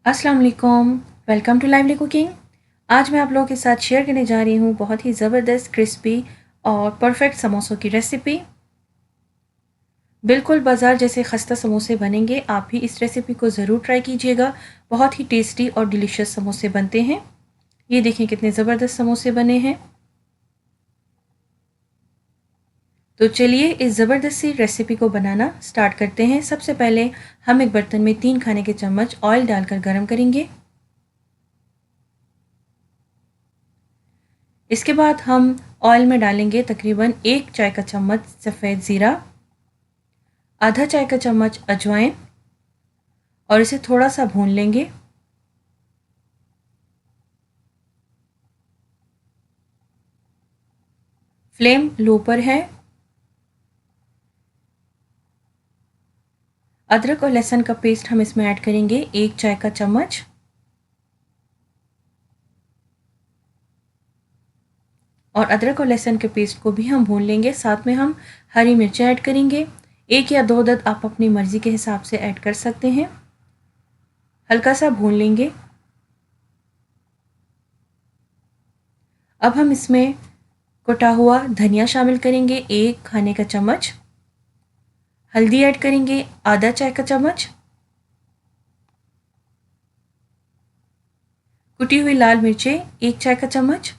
अस्सलाम वालेकुम, welcome to lively cooking. आज मैं आप लोगों के साथ शेयर करने जा रही हूँ बहुत ही ज़बरदस्त क्रिस्पी और परफेक्ट समोसों की रेसिपी। बिल्कुल बाज़ार जैसे खस्ता समोसे बनेंगे, आप भी इस रेसिपी को ज़रूर ट्राई कीजिएगा। बहुत ही टेस्टी और डिलीशियस समोसे बनते हैं। ये देखें कितने ज़बरदस्त समोसे बने हैं। तो चलिए इस ज़बरदस्त सी रेसिपी को बनाना स्टार्ट करते हैं। सबसे पहले हम एक बर्तन में 3 खाने के चम्मच ऑयल डालकर गर्म करेंगे। इसके बाद हम ऑयल में डालेंगे तकरीबन 1 चाय का चम्मच सफ़ेद ज़ीरा, आधा चाय का चम्मच अजवाइन और इसे थोड़ा सा भून लेंगे। फ्लेम लो पर है। अदरक और लहसुन का पेस्ट हम इसमें ऐड करेंगे 1 चाय का चम्मच। और अदरक और लहसुन के पेस्ट को भी हम भून लेंगे। साथ में हम हरी मिर्चें ऐड करेंगे। 1 या 2 अदद आप अपनी मर्ज़ी के हिसाब से ऐड कर सकते हैं। हल्का सा भून लेंगे। अब हम इसमें कुटा हुआ धनिया शामिल करेंगे 1 खाने का चम्मच। हल्दी ऐड करेंगे आधा चाय का चम्मच। कुटी हुई लाल मिर्चें 1 चाय का चम्मच।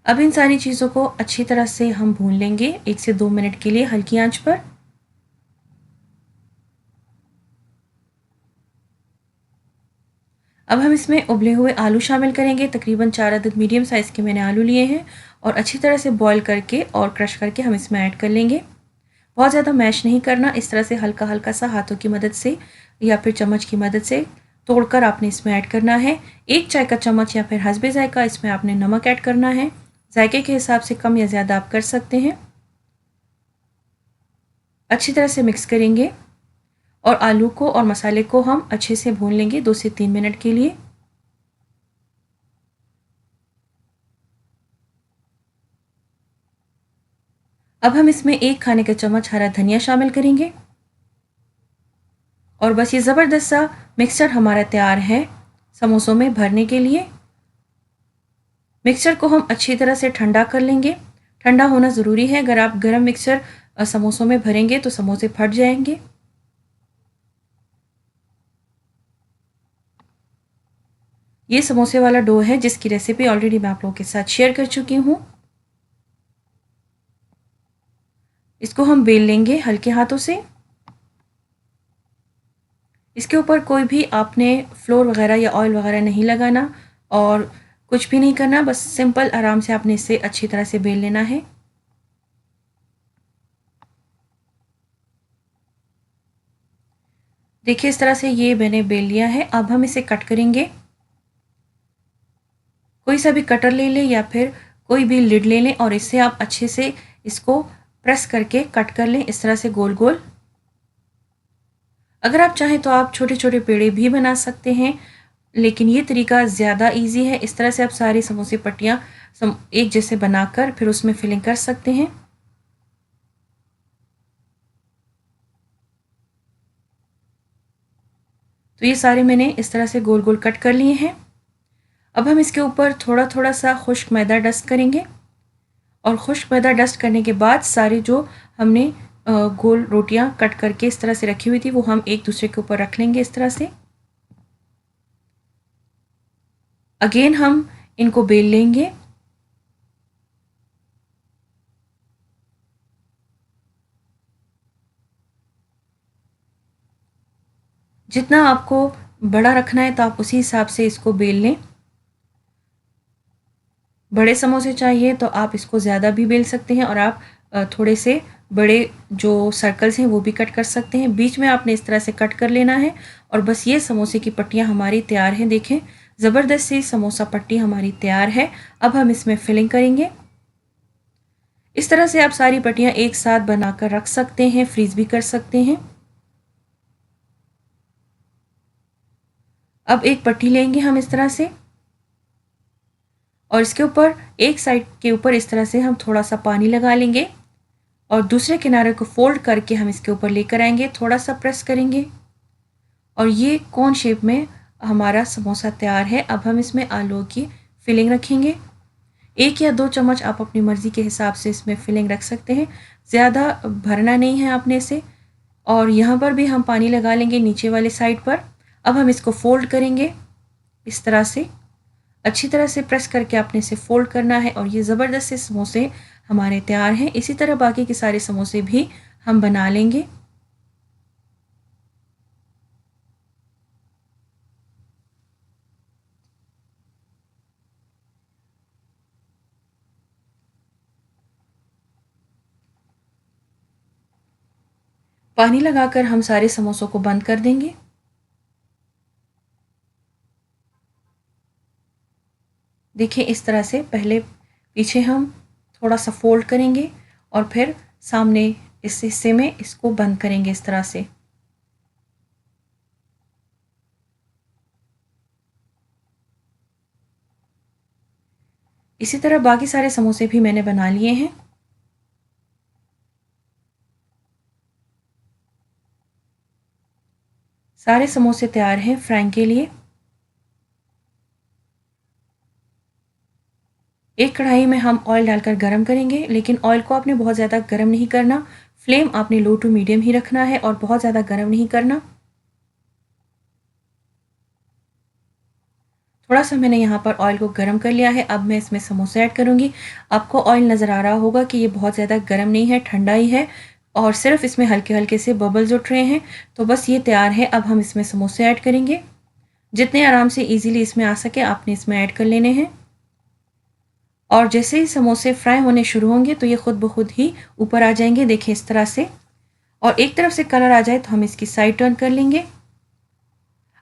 अब इन सारी चीज़ों को अच्छी तरह से हम भून लेंगे 1 से 2 मिनट के लिए हल्की आंच पर। अब हम इसमें उबले हुए आलू शामिल करेंगे। तकरीबन 4 अदद मीडियम साइज़ के मैंने आलू लिए हैं और अच्छी तरह से बॉईल करके और क्रश करके हम इसमें ऐड कर लेंगे। बहुत ज़्यादा मैश नहीं करना, इस तरह से हल्का हल्का सा हाथों की मदद से या फिर चम्मच की मदद से तोड़कर आपने इसमें ऐड करना है। 1 चाय का चम्मच या फिर हस्बे ज़ायका इसमें आपने नमक ऐड करना है। ज़ायके के हिसाब से कम या ज़्यादा आप कर सकते हैं। अच्छी तरह से मिक्स करेंगे और आलू को और मसाले को हम अच्छे से भून लेंगे 2 से 3 मिनट के लिए। अब हम इसमें 1 खाने का चम्मच हरा धनिया शामिल करेंगे और बस ये ज़बरदस्त सा मिक्सचर हमारा तैयार है समोसों में भरने के लिए। मिक्सचर को हम अच्छी तरह से ठंडा कर लेंगे। ठंडा होना ज़रूरी है, अगर आप गरम मिक्सचर समोसों में भरेंगे तो समोसे फट जाएंगे। ये समोसे वाला डो है जिसकी रेसिपी ऑलरेडी मैं आप लोगों के साथ शेयर कर चुकी हूँ। इसको हम बेल लेंगे हल्के हाथों से। इसके ऊपर कोई भी आपने फ्लोर वगैरह या ऑयल वगैरह नहीं लगाना और कुछ भी नहीं करना, बस सिंपल आराम से आपने इसे अच्छी तरह से बेल लेना है। देखिए इस तरह से ये मैंने बेल लिया है। अब हम इसे कट करेंगे। कोई सा भी कटर ले लें या फिर कोई भी लिड ले लें और इससे आप अच्छे से इसको प्रेस करके कट कर लें इस तरह से गोल गोल। अगर आप चाहें तो आप छोटे छोटे पेड़े भी बना सकते हैं, लेकिन ये तरीका ज़्यादा इजी है। इस तरह से आप सारी समोसे पट्टियाँ एक जैसे बनाकर फिर उसमें फिलिंग कर सकते हैं। तो ये सारे मैंने इस तरह से गोल गोल कट कर लिए हैं। अब हम इसके ऊपर थोड़ा थोड़ा सा खुश्क मैदा डस्ट करेंगे और खुश्क मैदा डस्ट करने के बाद सारे जो हमने गोल रोटियां कट करके इस तरह से रखी हुई थी वो हम एक दूसरे के ऊपर रख लेंगे इस तरह से। अगेन हम इनको बेल लेंगे। जितना आपको बड़ा रखना है तो आप उसी हिसाब से इसको बेल लें। बड़े समोसे चाहिए तो आप इसको ज़्यादा भी बेल सकते हैं और आप थोड़े से बड़े जो सर्कल्स हैं वो भी कट कर सकते हैं। बीच में आपने इस तरह से कट कर लेना है और बस ये समोसे की पट्टियाँ हमारी तैयार हैं। देखें ज़बरदस्त सी समोसा पट्टी हमारी तैयार है। अब हम इसमें फिलिंग करेंगे। इस तरह से आप सारी पट्टियाँ एक साथ बनाकर रख सकते हैं, फ्रीज भी कर सकते हैं। अब एक पट्टी लेंगे हम इस तरह से और इसके ऊपर एक साइड के ऊपर इस तरह से हम थोड़ा सा पानी लगा लेंगे और दूसरे किनारे को फोल्ड करके हम इसके ऊपर लेकर आएंगे, थोड़ा सा प्रेस करेंगे और ये कोन शेप में हमारा समोसा तैयार है। अब हम इसमें आलू की फिलिंग रखेंगे। 1 या 2 चम्मच आप अपनी मर्ज़ी के हिसाब से इसमें फिलिंग रख सकते हैं, ज़्यादा भरना नहीं है आपने इसे। और यहाँ पर भी हम पानी लगा लेंगे नीचे वाले साइड पर। अब हम इसको फोल्ड करेंगे इस तरह से, अच्छी तरह से प्रेस करके आपने इसे फोल्ड करना है और ये ज़बरदस्त से समोसे हमारे तैयार हैं। इसी तरह बाकी के सारे समोसे भी हम बना लेंगे। पानी लगाकर हम सारे समोसों को बंद कर देंगे। देखिए इस तरह से पहले पीछे हम थोड़ा सा फोल्ड करेंगे और फिर सामने इस हिस्से में इसको बंद करेंगे इस तरह से। इसी तरह बाकी सारे समोसे भी मैंने बना लिए हैं। सारे समोसे तैयार हैं फ्राइंग के लिए। एक कढ़ाई में हम ऑयल डालकर गरम करेंगे, लेकिन ऑयल को आपने बहुत ज़्यादा गरम नहीं करना, फ्लेम आपने लो टू मीडियम ही रखना है और बहुत ज़्यादा गरम नहीं करना। थोड़ा सा मैंने यहाँ पर ऑयल को गरम कर लिया है। अब मैं इसमें समोसे ऐड करूँगी। आपको ऑयल नज़र आ रहा होगा कि ये बहुत ज़्यादा गरम नहीं है, ठंडा ही है और सिर्फ इसमें हल्के हल्के से बबल्स उठ रहे हैं। तो बस ये तैयार है। अब हम इसमें समोसे ऐड करेंगे। जितने आराम से ईजीली इसमें आ सके आपने इसमें ऐड कर लेने हैं और जैसे ही समोसे फ्राई होने शुरू होंगे तो ये खुद ब खुद ही ऊपर आ जाएंगे। देखिए इस तरह से, और एक तरफ से कलर आ जाए तो हम इसकी साइड टर्न कर लेंगे।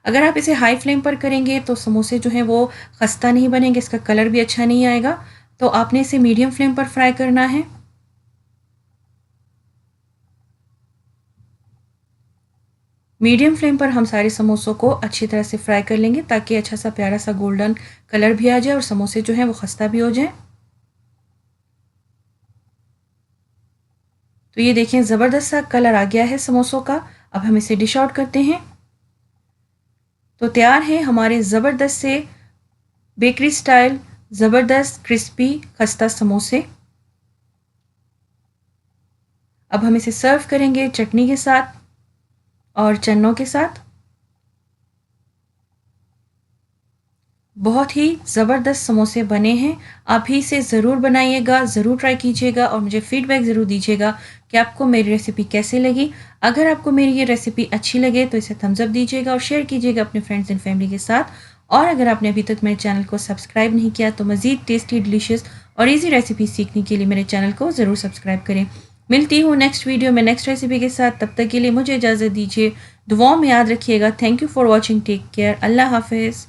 अगर आप इसे हाई फ्लेम पर करेंगे तो समोसे जो हैं वो खस्ता नहीं बनेंगे, इसका कलर भी अच्छा नहीं आएगा। तो आपने इसे मीडियम फ्लेम पर फ्राई करना है। मीडियम फ्लेम पर हम सारे समोसों को अच्छी तरह से फ्राई कर लेंगे ताकि अच्छा सा प्यारा सा गोल्डन कलर भी आ जाए और समोसे जो हैं वो खस्ता भी हो जाए। तो ये देखें ज़बरदस्त सा कलर आ गया है समोसों का। अब हम इसे डिश आउट करते हैं। तो तैयार हैं हमारे ज़बरदस्त से बेकरी स्टाइल ज़बरदस्त क्रिस्पी खस्ता समोसे। अब हम इसे सर्व करेंगे चटनी के साथ और चन्नों के साथ। बहुत ही ज़बरदस्त समोसे बने हैं। आप भी इसे ज़रूर बनाइएगा, ज़रूर ट्राई कीजिएगा और मुझे फ़ीडबैक ज़रूर दीजिएगा कि आपको मेरी रेसिपी कैसी लगी। अगर आपको मेरी ये रेसिपी अच्छी लगे तो इसे थम्स अप दीजिएगा और शेयर कीजिएगा अपने फ्रेंड्स एंड फैमिली के साथ। और अगर आपने अभी तक मेरे चैनल को सब्सक्राइब नहीं किया तो मज़ीद टेस्टी, डिलीशियस और ईज़ी रेसिपी सीखने के लिए मेरे चैनल को ज़रूर सब्सक्राइब करें। मिलती हूँ नेक्स्ट वीडियो में नेक्स्ट रेसिपी के साथ। तब तक के लिए मुझे इजाज़त दीजिए। दुआओं में याद रखिएगा। Thank you for watching. Take care. अल्लाह हाफिज़।